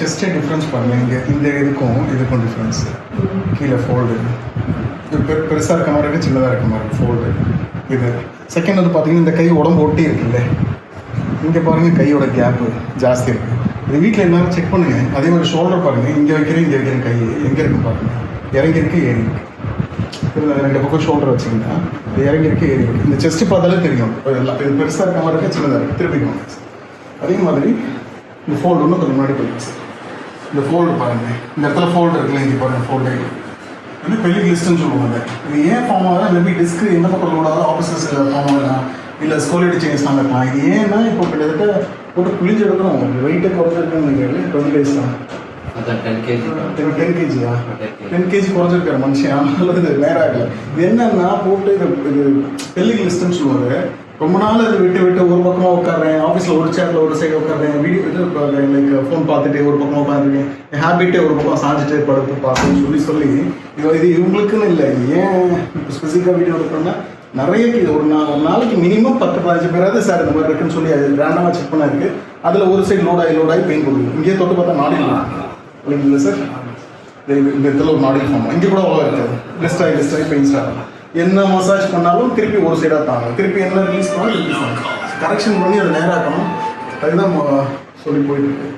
செஸ்டே difference பாருங்கள். இங்கே இந்த இதுக்கும் டிஃப்ரென்ஸு. கீழே ஃபோல்டு பெருசாக இருக்க மாதிரி இருக்குது, சின்னதாக இருக்க மாதிரி ஃபோல்டு. இது செகண்ட் வந்து பார்த்தீங்கன்னா இந்த கை உடம்பு ஒட்டி இருக்குல்ல, இங்கே பாருங்கள் கையோட கேப்பு ஜாஸ்தி இருக்குது. இது வீட்டில் எல்லாரும் செக் பண்ணுங்கள். அதே மாதிரி ஷோல்டர் பாருங்கள், இங்கே வைக்கிறேன் கை எங்கே இருக்குன்னு பாருங்கள். இறங்கியிருக்கு ஏறி இருக்குது. ரெண்டு பக்கம் ஷோல்டர் வச்சிங்கன்னா இது இறங்கியிருக்கு ஏறி இருக்குது. இந்த செஸ்ட்டு பார்த்தாலே தெரியும் எல்லாம் இது பெருசாக இருக்க மாதிரி இருக்குது, சின்னதாக இருக்குது. திருப்பிக்கோங்க. அதே மாதிரி இந்த ஃபோல்டு ஒன்று கொஞ்சம் முன்னாடி போயிடுச்சு சார். இந்த ஃபோல்டு பாருங்கள், இந்த இடத்துல ஃபோல்டு இருக்குல்ல, இங்கே பாருங்கள் ஃபோல்டு வந்து பெல்லி லிஸ்ட்டுன்னு சொல்லுவாங்க. இது ஏன் ஃபார்ம் ஆகுதா, மேபி டிஸ்க் எந்த பக்கம் கூடாது ஆஃபீஸர்ஸில் ஃபார்ம் ஆகலாம், இல்லை ஸ்கோலிட்டி சேஞ்சஸ்லாம் இருக்கலாம். இது ஏன்னா இப்போ கிட்டத்தட்ட போட்டு புளிஞ்சு எடுக்கணும். வெயிட்டை குறைஞ்சிருக்குன்னு நினைக்கிறேன். 20 days தான். 10 kg. 10 kg-யா? 10 kg குறைஞ்சிருக்காரு மனுஷன். அதனால இது நேரம் ஆகலை. இது என்னன்னா போட்டு இது பெல்லி லிஸ்ட்டுன்னு சொல்லுவாங்க. ரொம்ப நாள் அது விட்டு ஒரு பக்கமாக உட்காடுறேன், ஆஃபீஸில் ஒரு சேரில் ஒரு சைடு உட்காடுறேன், வீடியோ லைக் ஃபோன் பார்த்துட்டு ஒரு பக்கமாக உட்காந்துருக்கேன், என் ஹேபிட்டே ஒரு பக்கம் சாஞ்சிட்டு படுத்து பார்த்துன்னு சொல்லி இது இவங்களுக்குன்னு இல்லை. ஏன் இப்போ ஸ்பெசிஃபிக்காக வீடியோ எடுக்கிறோன்னா நிறைய ஒரு நாளைக்கு மினிமம் 10-15 பேராது சார் இந்த மாதிரி இருக்குன்னு சொல்லி அது ரேண்டமாக செக் பண்ண இருக்குது. அதில் ஒரு சைடு லோடாகி பெயின் கொடுக்குது. இங்கேயே தொட்டு பார்த்தா நாடில் இல்லைங்களா சார்? இந்த இடத்துல ஒரு நாடில் ஃபார்ம் இங்கே கூட அவ்வளோ இருக்காது. லெஸ்ட் ஆகி பெயின் ஸ்டார்ட் ஆகும். என்ன மசாஜ் பண்ணாலும் திருப்பி ஒரு சைடாக தாங்க, திருப்பி என்ன ரிலீஸ் பண்ணாலும் ரிலீஸ் பண்ணணும். கரெக்ஷன் பண்ணி அதை நேராக்கணும். அதுதான் சொல்லி போயிட்டு இருக்கு.